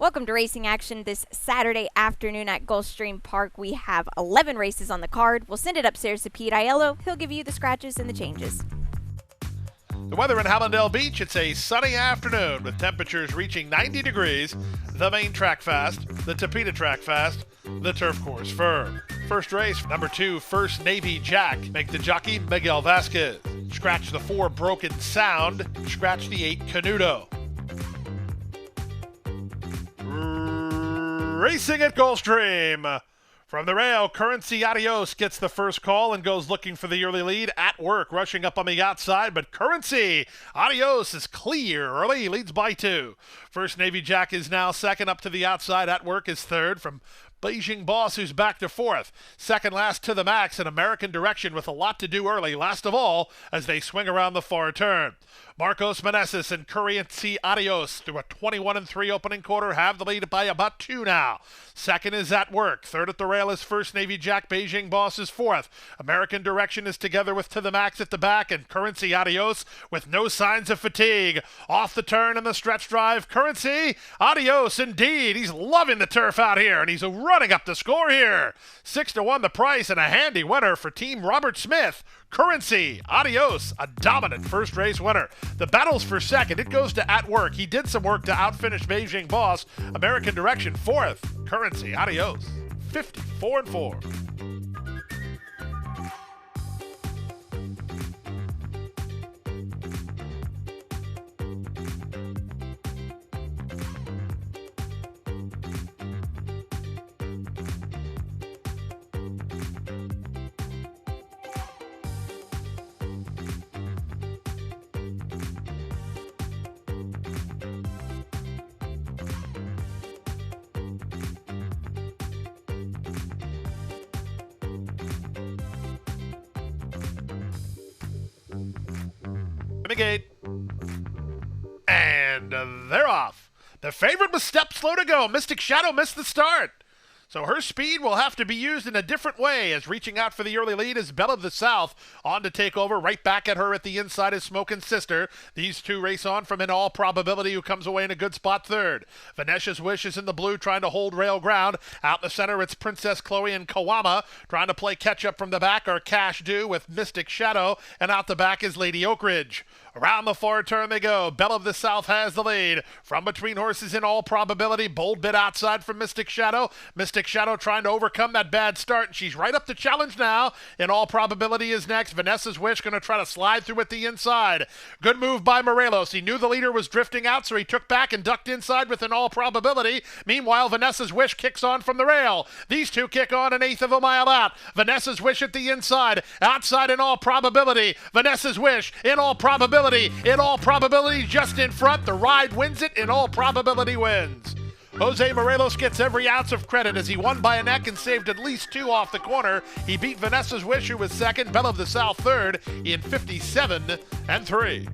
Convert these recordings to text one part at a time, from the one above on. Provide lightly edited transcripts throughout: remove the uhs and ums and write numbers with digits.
Welcome to racing action this Saturday afternoon at Gulfstream Park. We have 11 races on the card. We'll send it upstairs to Pete Aiello. He'll give you the scratches and the changes. The weather in Hallandale Beach, it's a sunny afternoon with temperatures reaching 90 degrees. The main track fast, the Tapeta track fast, the turf course firm. First race, number 2, First Navy Jack. Make the jockey Miguel Vasquez. Scratch the 4, Broken Sound. Scratch the 8, Canuto. Racing at Gulfstream. From the rail, Currency Adios gets the first call and goes looking for the early lead. At Work rushing up on the outside, but Currency Adios is clear early. He leads by 2. First Navy Jack is now second, up to the outside. At Work is third from Beijing Boss, who's back to fourth. Second last to the max, an American Direction with a lot to do early, last of all, as they swing around the far turn. Marcos Meneses and Currency Adios through a 21-3 opening quarter have the lead by about 2 now. Second is At Work. Third at the rail is First Navy Jack. Beijing Boss is fourth. American Direction is together with To the Max at the back, and Currency Adios with no signs of fatigue. Off the turn in the stretch drive, Currency Adios indeed. He's loving the turf out here, and he's running up the score here. 6-1 the price, and a handy winner for Team Robert Smith. Currency Adios, a dominant first race winner. The battle's for second. It goes to At Work. He did some work to outfinish Beijing Boss. American Direction fourth. Currency Adios, 54-4. Gate. And they're off. The favorite was step slow to go. Mystic Shadow missed the start. So her speed will have to be used in a different way, as reaching out for the early lead is Belle of the South on to take over. Right back at her at the inside is Smokin' Sister. These two race on from In All Probability, who comes away in a good spot third. Vanessa's Wish is in the blue trying to hold rail ground. Out in the center it's Princess Chloe and Kawama. Trying to play catch up from the back are Cash Do with Mystic Shadow, and out the back is Lady Oak Ridge. Around the far turn they go. Belle of the South has the lead. From between horses In All Probability. Bold bit outside from Mystic Shadow. Mystic Shadow trying to overcome that bad start, and she's right up to challenge now. In All Probability is next. Vanessa's Wish going to try to slide through at the inside. Good move by Morelos. He knew the leader was drifting out, so he took back and ducked inside with In All Probability. Meanwhile, Vanessa's Wish kicks on from the rail. These two kick on an eighth of a mile out. Vanessa's Wish at the inside. Outside In All Probability. Vanessa's Wish. In All Probability. In All Probability just in front. The ride wins it. In All Probability wins. Jose Morelos gets every ounce of credit as he won by a neck and saved at least 2 off the corner. He beat Vanessa's Wish, who was second, Belle of the South third in 57-3.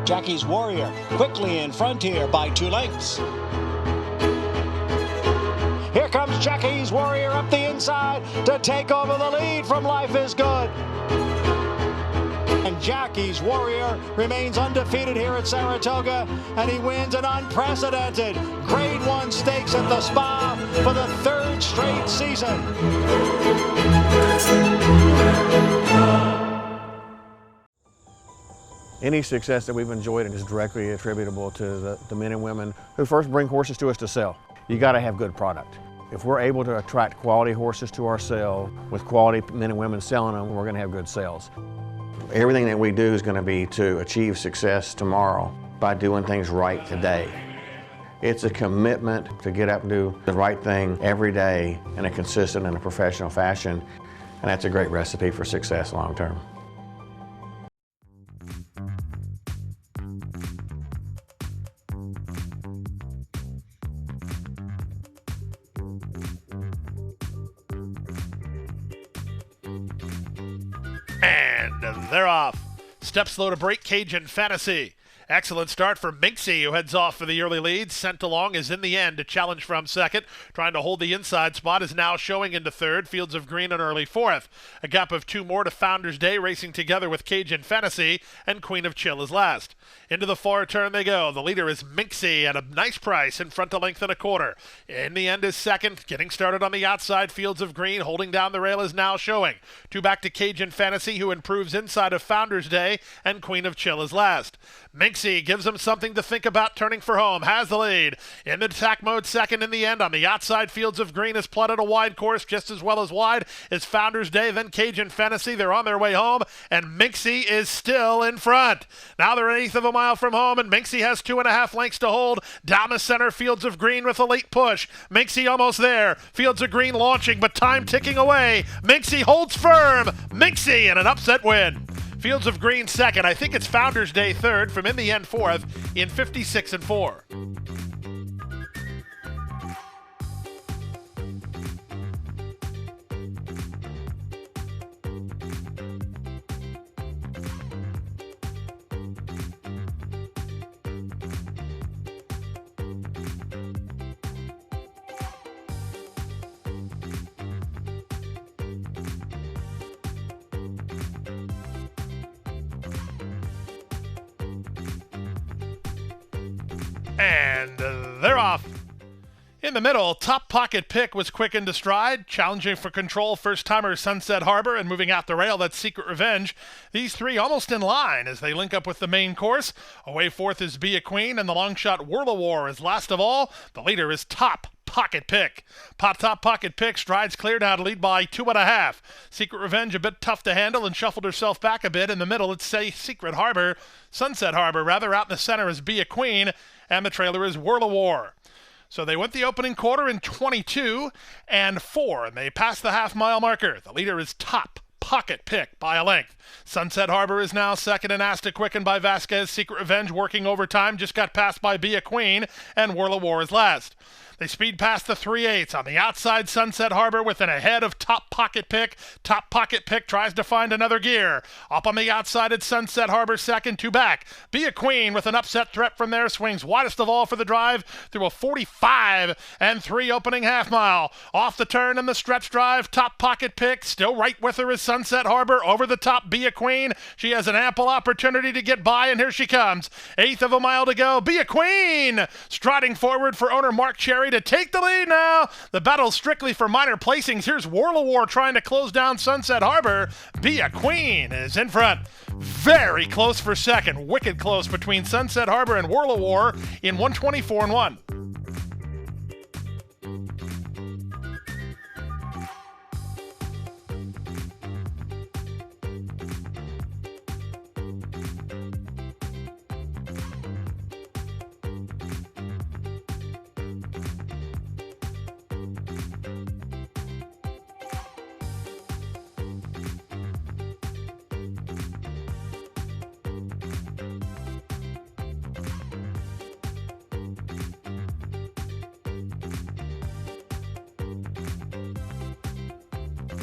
Jackie's Warrior quickly in front here by 2 lengths. Here comes Jackie's Warrior up the inside to take over the lead from Life is Good. And Jackie's Warrior remains undefeated here at Saratoga, and he wins an unprecedented Grade 1 stakes at the Spa for the 3rd straight season. Any success that we've enjoyed is directly attributable to the men and women who first bring horses to us to sell. You got to have good product. If we're able to attract quality horses to our sale with quality men and women selling them, we're going to have good sales. Everything that we do is going to be to achieve success tomorrow by doing things right today. It's a commitment to get up and do the right thing every day in a consistent and a professional fashion, and that's a great recipe for success long term. they're off. Step slow to break, Cajun Fantasy. Excellent start for Minxie, who heads off for the early lead. Sent along is in the end to challenge from second. Trying to hold the inside spot is now showing into third. Fields of Green an early fourth. A gap of 2 more to Founders Day, racing together with Cajun Fantasy, and Queen of Chill is last. Into the far turn they go. The leader is Minxie at a nice price in front, a length and a quarter. In the end is second. Getting started on the outside, Fields of Green holding down the rail is now showing. 2 back to Cajun Fantasy, who improves inside of Founders Day, and Queen of Chill is last. Minxie gives him something to think about, turning for home, has the lead. In the attack mode, second in the end. On the outside, Fields of Green has plotted a wide course, just as well as wide as Founders Day, then Cajun Fantasy. They're on their way home, and Minxie is still in front. Now they're an eighth of a mile from home, and Minxie has 2.5 lengths to hold. Down the center, Fields of Green with a late push. Minxie almost there. Fields of Green launching, but time ticking away. Minxie holds firm. Minxie in an upset win. Fields of Green second. I think it's Founders Day third, from in the end fourth in 56-4. And they're off. In the middle, Top Pocket Pick was quick into stride, challenging for control first-timer Sunset Harbor, and moving out the rail, that's Secret Revenge. These three almost in line as they link up with the main course. Away fourth is Be a Queen, and the long shot Whirl of War is last of all. The leader is Top Pocket Pick. Top Pocket Pick strides clear now to lead by 2.5. Secret Revenge a bit tough to handle and shuffled herself back a bit. In the middle, it's Sunset Harbor, rather. Out in the center is Be a Queen, and the trailer is Whirl of War. So they went the opening quarter in 22-4, and they passed the half-mile marker. The leader is Top Pocket Pick by a length. Sunset Harbor is now second and asked to quicken by Vasquez. Secret Revenge working overtime, just got passed by Be a Queen, and Whirl of War is last. They speed past the 3/8 on the outside. Sunset Harbor within ahead of Top Pocket Pick. Top Pocket Pick tries to find another gear. Up on the outside, it's Sunset Harbor second, 2 back. Be a Queen with an upset threat from there, swings widest of all for the drive through a 45-3 opening half mile. Off the turn in the stretch drive, Top Pocket Pick still right with her is Sunset Harbor. Over the top, Be a Queen. She has an ample opportunity to get by, and here she comes. Eighth of a mile to go. Be a Queen striding forward for owner Mark Cherry to take the lead now. The battle's strictly for minor placings. Here's Whirl of War trying to close down Sunset Harbor. Be a Queen is in front. Very close for second. Wicked close between Sunset Harbor and Whirl of War in 124-1.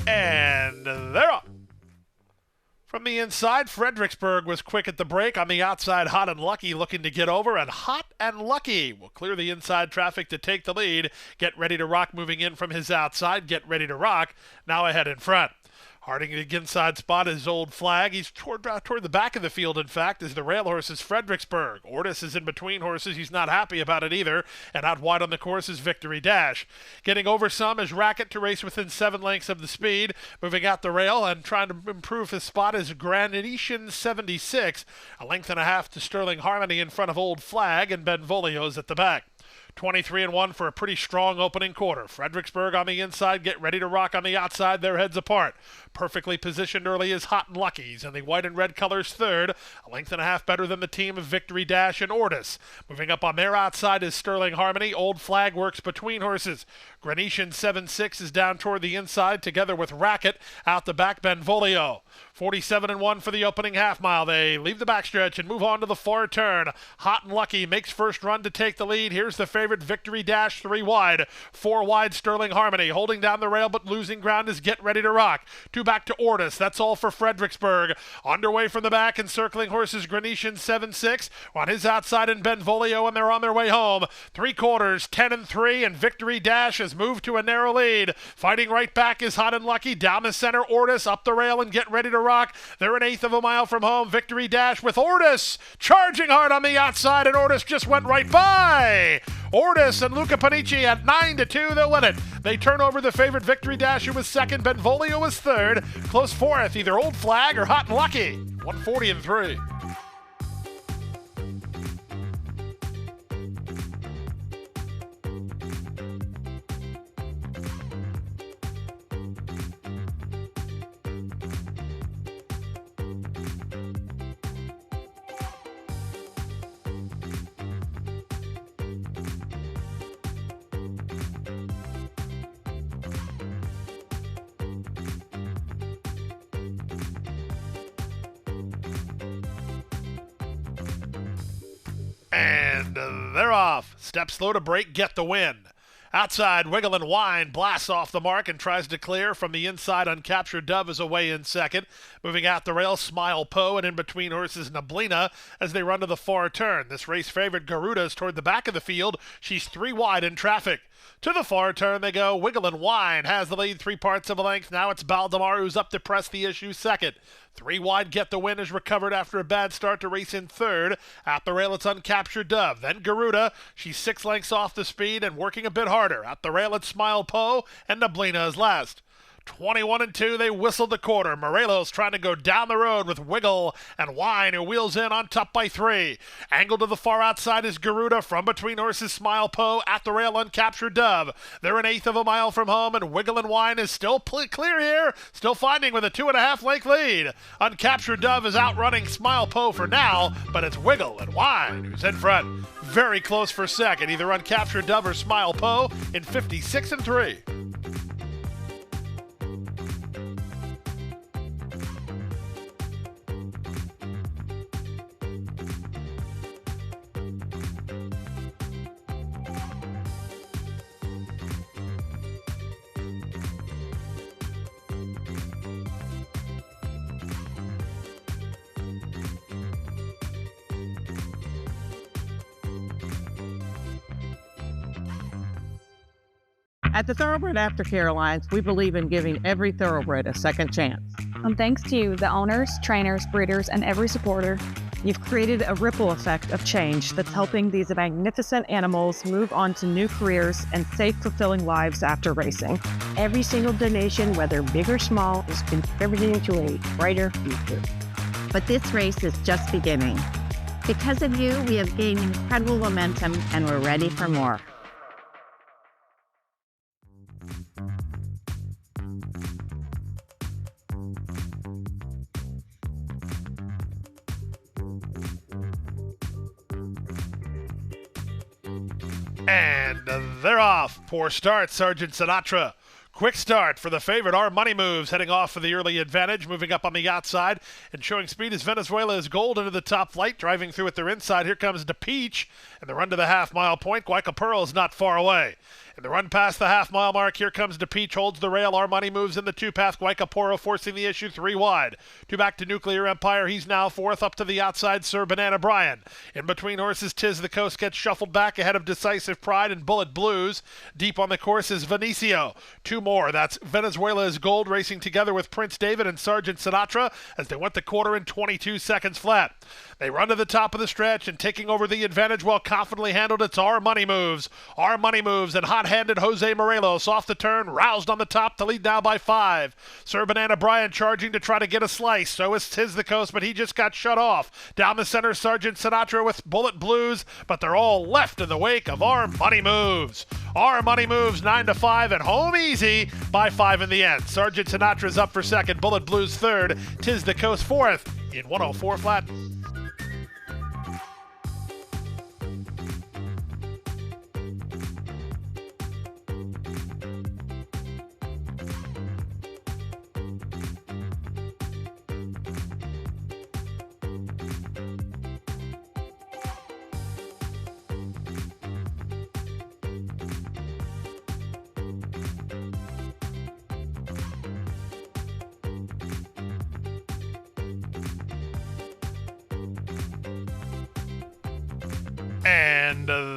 And they're off. From the inside, Fredericksburg was quick at the break. On the outside, Hot and Lucky looking to get over, and Hot and Lucky will clear the inside traffic to take the lead. Get Ready to Rock moving in from his outside. Get Ready to Rock now ahead in front. Harding the inside spot is Old Flag. He's toward the back of the field, in fact, as the rail horse is Fredericksburg. Ortis is in between horses. He's not happy about it either. And out wide on the course is Victory Dash. Getting over some is Racket to race within 7 lengths of the speed. Moving out the rail and trying to improve his spot is Granitian 76. A length and a half to Sterling Harmony in front of Old Flag, and Benvolio's at the back. 23-1 for a pretty strong opening quarter. Fredericksburg on the inside, Get Ready to Rock on the outside, their heads apart. Perfectly positioned early is Hot and Lucky's, and the white and red colors third, a length and a half better than the team of Victory Dash and Ortis. Moving up on their outside is Sterling Harmony. Old Flag works between horses. Granitian 7-6 is down toward the inside, together with Racket. Out the back, Benvolio. 47-1 for the opening half mile. They leave the backstretch and move on to the far turn. Hot and Lucky makes first run to take the lead. Here's the favorite, Victory Dash, 3 wide. 4 wide, Sterling Harmony. Holding down the rail but losing ground is Get Ready to Rock. 2 back to Ortis. That's all for Fredericksburg. Underway from the back, encircling horses, Grenetian 7-6. On his outside in Benvolio, and they're on their way home. 3/4, 10-3, and Victory Dash has moved to a narrow lead. Fighting right back is Hot and Lucky. Down the center, Ortis up the rail and Get Ready to Rock. They're an eighth of a mile from home. Victory Dash with Ortis charging hard on the outside, and Ortis just went right by. Ortis and Luca Panici at 9-2. They'll win it. They turn over the favorite, Victory Dash, who was second. Benvolio was third. Close fourth, either Old Flag or Hot and Lucky. 140-3. And they're off. Step slow to break, Get the Win. Outside, Wiggle and Wine blasts off the mark and tries to clear. From the inside, Uncaptured Dove is away in second. Moving out the rail, Smile Poe, and in between horses, Nablina, as they run to the far turn. This race favorite, Garuda, is toward the back of the field. She's 3 wide in traffic. To the far turn they go. Wiggle and Wine has the lead 3 parts of a length. Now it's Baldemar who's up to press the issue second. 3 wide, Get the Win is recovered after a bad start to race in third. At the rail, it's Uncaptured Dove. Then Garuda. She's 6 lengths off the speed and working a bit harder. At the rail, it's Smile Poe, and Nablina is last. 21-2, they whistled the quarter. Morelos trying to go down the road with Wiggle and Wine, who wheels in on top by 3. Angled to the far outside is Garuda. From between horses, Smile Poe. At the rail, Uncaptured Dove. They're an eighth of a mile from home, and Wiggle and Wine is still clear here. Still finding with a 2.5 length lead. Uncaptured Dove is outrunning Smile Poe for now, but it's Wiggle and Wine who's in front. Very close for second, either Uncaptured Dove or Smile Poe in 56-3. At the Thoroughbred Aftercare Alliance, we believe in giving every thoroughbred a second chance. And thanks to you, the owners, trainers, breeders, and every supporter, You've created a ripple effect of change that's helping these magnificent animals move on to new careers and safe, fulfilling lives after racing. Every single donation, whether big or small, is contributing to a brighter future. But this race is just beginning. Because of you, we have gained incredible momentum and we're ready for more. And they're off. Poor start, Sergeant Sinatra. Quick start for the favorite. Our Money Moves heading off for the early advantage, moving up on the outside and showing speed as Venezuela's Gold into the top flight, driving through at their inside. Here comes DePeach, and the run to the half-mile point. Guaycaperro is not far away. In the run past the half-mile mark, here comes DePeach, holds the rail. Our Money Moves in the two-path. Guaycaperro forcing the issue 3 wide. 2 back to Nuclear Empire. He's now 4th up to the outside. Sir Banana Brian. In between horses, Tis the Coast gets shuffled back ahead of Decisive Pride and Bullet Blues. Deep on the course is Venicio. 2 more. That's Venezuela's Gold racing together with Prince David and Sergeant Sinatra as they went the quarter in 22 seconds flat. They run to the top of the stretch and taking over the advantage well confidently handled. It's Our Money Moves. Our Money Moves and hot-handed Jose Morelos off the turn, roused on the top to lead now by 5. Sir Banana Brian charging to try to get a slice. So is Tis the Coast, but he just got shut off. Down the center, Sergeant Sinatra with Bullet Blues, but they're all left in the wake of Our Money Moves. Our Money Moves 9-5 and home easy by 5 in the end. Sergeant Sinatra's up for second, Bullet Blues third, Tis the Coast 4th in 104 flat.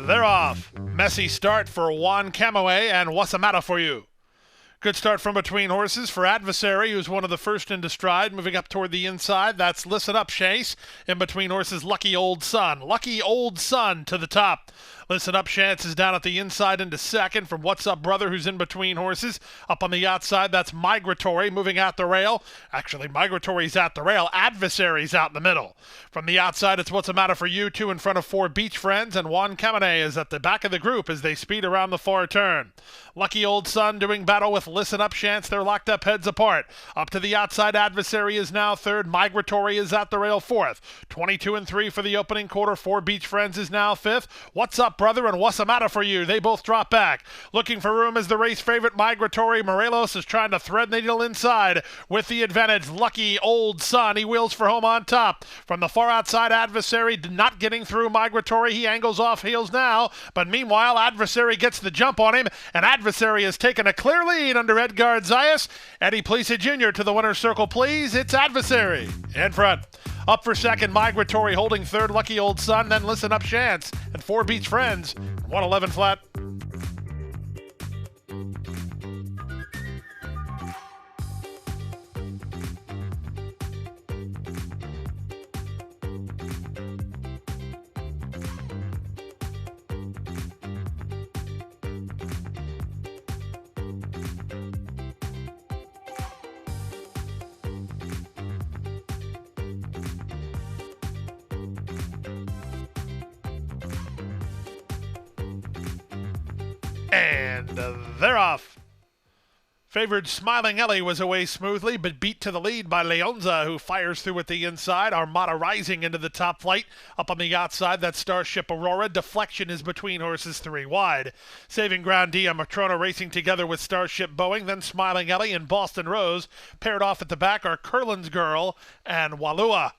they're off. Messy start for Juan Camoe and What's the Matter for You? Good start from between horses for Adversary, who's one of the first into stride, moving up toward the inside. That's Listen Up, Chase. In between horses, Lucky Old Sun. Lucky Old Sun to the top. Listen Up, Chance is down at the inside into second from What's Up, Brother, who's in between horses. Up on the outside, that's Migratory moving out the rail. Actually, Migratory's at the rail. Adversary's out in the middle. From the outside, it's What's the Matter for You, 2 in front of 4 Beach Friends, and Juan Camoe is at the back of the group as they speed around the far turn. Lucky Old Sun doing battle with Listen Up, Chance. They're locked up heads apart. Up to the outside, Adversary is now third. Migratory is at the rail fourth. 22 and 3 for the opening quarter. 4 Beach Friends is now fifth. What's Up, Brother, and What's the Matter for You? They both drop back. Looking for room is the race favorite Migratory. Morelos is trying to thread the needle inside with the advantage. Lucky Old Sun. He wheels for home on top. From the far outside, Adversary not getting through Migratory. He angles off heels now, but meanwhile, Adversary gets the jump on him, and Adversary has taken a clear lead under Edgard Zayas. Eddie Plesa Jr. to the winner's circle, please. It's Adversary in front. Up for second, Migratory, holding third, Lucky Old Sun, then Listen Up, Chance, and 4 Beach Friends, 111 flat. And they're off. Favored Smiling Ellie was away smoothly, but beat to the lead by Leonza, who fires through at the inside. Armada rising into the top flight. Up on the outside, that's Starship Aurora. Deflection is between horses 3 wide. Saving ground, Dia Matrona racing together with Starship Boeing. Then Smiling Ellie and Boston Rose. Paired off at the back are Curlin's Girl and Walua.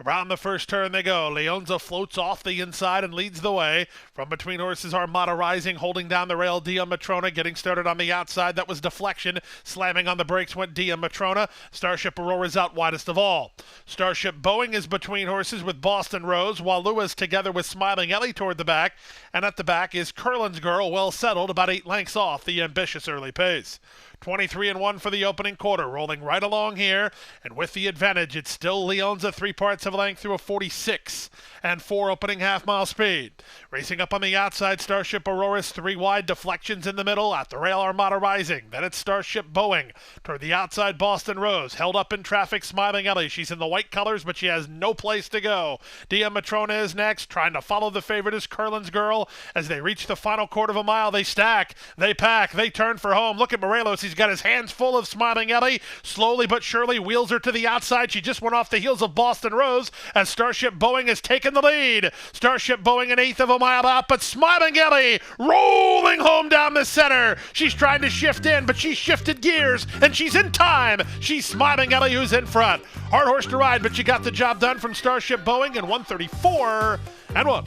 Around the first turn they go. Leonza floats off the inside and leads the way. From between horses, Armada rising, holding down the rail. Dia Matrona getting started on the outside. That was Deflection. Slamming on the brakes went Dia Matrona. Starship Aurora's out widest of all. Starship Boeing is between horses with Boston Rose, while Lewis together with Smiling Ellie toward the back. And at the back is Curlin's Girl, well settled, about 8 lengths off the ambitious early pace. 23 and 1 for the opening quarter, rolling right along here, and with the advantage, it's still Leonza 3 parts of a length through a 46 and 4 opening half-mile speed. Racing up on the outside, Starship Aurora's 3 wide, Deflections in the middle, at the rail, Armada rising. Then it's Starship Boeing toward the outside, Boston Rose held up in traffic. Smiling Ellie, she's in the white colors, but she has no place to go. Dia Matrona is next, trying to follow the favorite is Curlin's Girl. As they reach the final quarter of a mile, they stack, they pack, they turn for home. Look at Morelos. He's got his hands full of Smiling Ellie. Slowly but surely wheels her to the outside. She just went off the heels of Boston Rose as Starship Boeing has taken the lead. Starship Boeing an eighth of a mile out, but Smiling Ellie rolling home down the center. She's trying to shift in, but she shifted gears, and she's in time. She's Smiling Ellie who's in front. Hard horse to ride, but she got the job done from Starship Boeing in 134 and 1.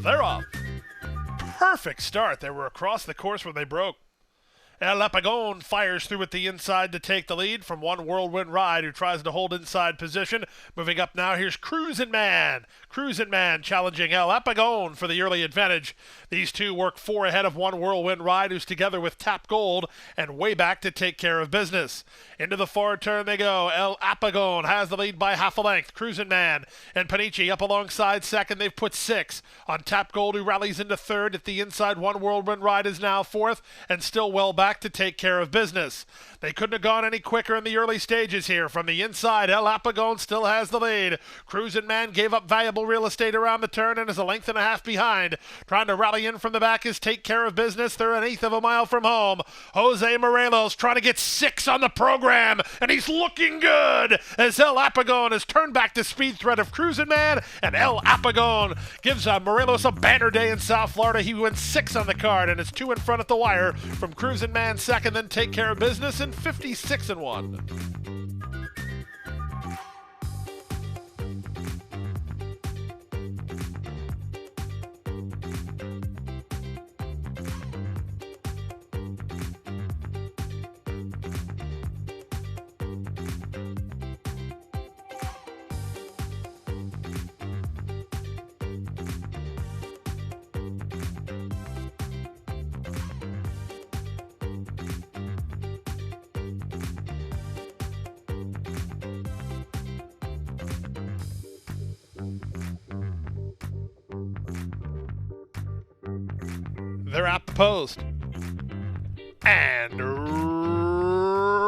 They're off. Perfect start. They were across the course when they broke. El Apagón fires through at the inside to take the lead from One Whirlwind Ride, who tries to hold inside position. Moving up now, here's Cruisin' Man. Cruisin' Man challenging El Apagón for the early advantage. These two work 4 ahead of One Whirlwind Ride, who's together with Tap Gold and way back to take care of business. Into the forward turn they go. El Apagón has the lead by half a length. Cruisin' Man and Panici up alongside second. They've put 6 on Tap Gold, who rallies into third. At the inside, One Whirlwind Ride is now fourth and still well back to take care of business. They couldn't have gone any quicker in the early stages here. From the inside, El Apagón still has the lead. Cruisin' Man gave up valuable real estate around the turn and is a length and a half behind. Trying to rally in from the back is Take Care of Business. They're an eighth of a mile from home. Jose Morelos trying to get 6 on the program, and he's looking good as El Apagón has turned back the speed threat of Cruisin' Man, and El Apagón gives Morelos a banner day in South Florida. He wins 6 on the card and is 2 in front at the wire from Cruisin' Man second, then Take Care of Business and 56-1. They're at the post. And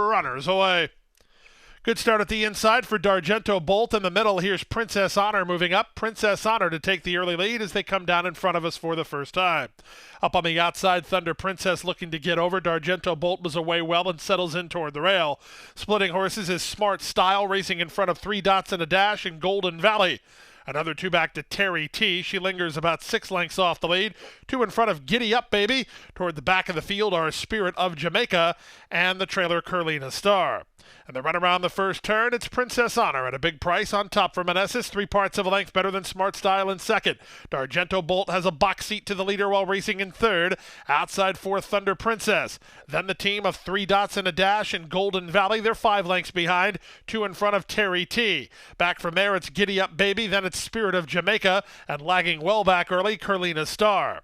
runners away. Good start at the inside for D'Argento Bolt. In the middle, here's Princess Honor moving up. Princess Honor to take the early lead as they come down in front of us for the first time. Up on the outside, Thunder Princess looking to get over. D'Argento Bolt was away well and settles in toward the rail. Splitting horses is Smart Style, racing in front of 3 Dots and a Dash and Golden Valley. Another 2 back to Terry T. She lingers about 6 lengths off the lead. 2 in front of Giddy Up Baby. Toward the back of the field are Spirit of Jamaica and the trailer Curlina Star. And the run around the first turn, it's Princess Honor at a big price on top for Meneses. 3 parts of a length better than Smart Style in second. D'Argento Bolt has a box seat to the leader while racing in third. Outside fourth, Thunder Princess. Then the team of 3 Dots and a Dash and Golden Valley. They're 5 lengths behind. 2 in front of Terry T. Back from there, it's Giddy Up Baby. Then it's Spirit of Jamaica. And lagging well back early, Curlina Star.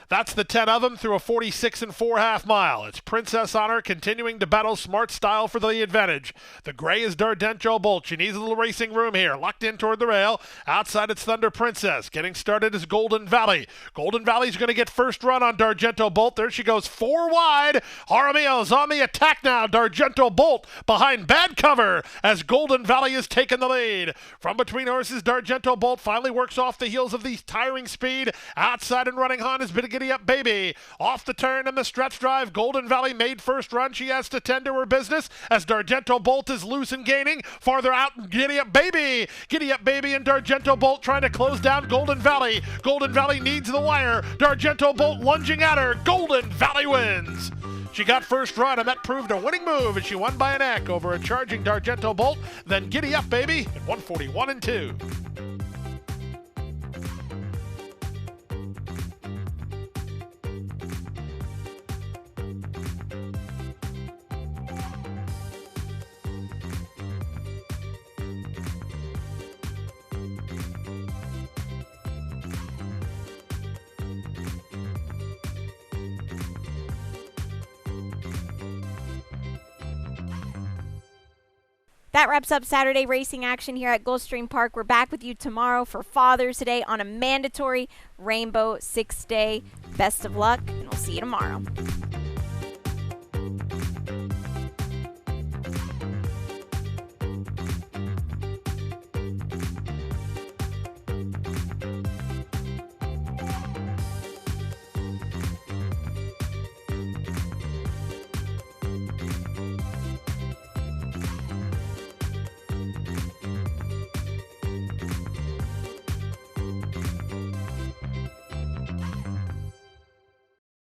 That's the 10 of them through a 46 4/2 mile. It's Princess Honor continuing to battle Smart Style for the advantage. The gray is D'Argento Bolt. She needs a little racing room here. Locked in toward the rail. Outside it's Thunder Princess. Getting started is Golden Valley. Golden Valley's going to get first run on D'Argento Bolt. There she goes 4 wide. Jaramillo's on the attack now. D'Argento Bolt behind bad cover as Golden Valley has taken the lead. From between horses, D'Argento Bolt finally works off the heels of the tiring speed. Outside and running on is Giddy Up Baby. Off the turn and the stretch drive, Golden Valley made first run. She has to tend to her business as D'Argento Bolt is loose and gaining. Farther out, Giddy Up Baby. Giddy Up Baby and D'Argento Bolt trying to close down Golden Valley. Golden Valley needs the wire. D'Argento Bolt lunging at her. Golden Valley wins. She got first run, and that proved a winning move as she won by a neck over a charging D'Argento Bolt. Then Giddy Up Baby at 141-2. That wraps up Saturday racing action here at Gulfstream Park. We're back with you tomorrow for Father's Day on a mandatory Rainbow 6-day. Best of luck, and we'll see you tomorrow.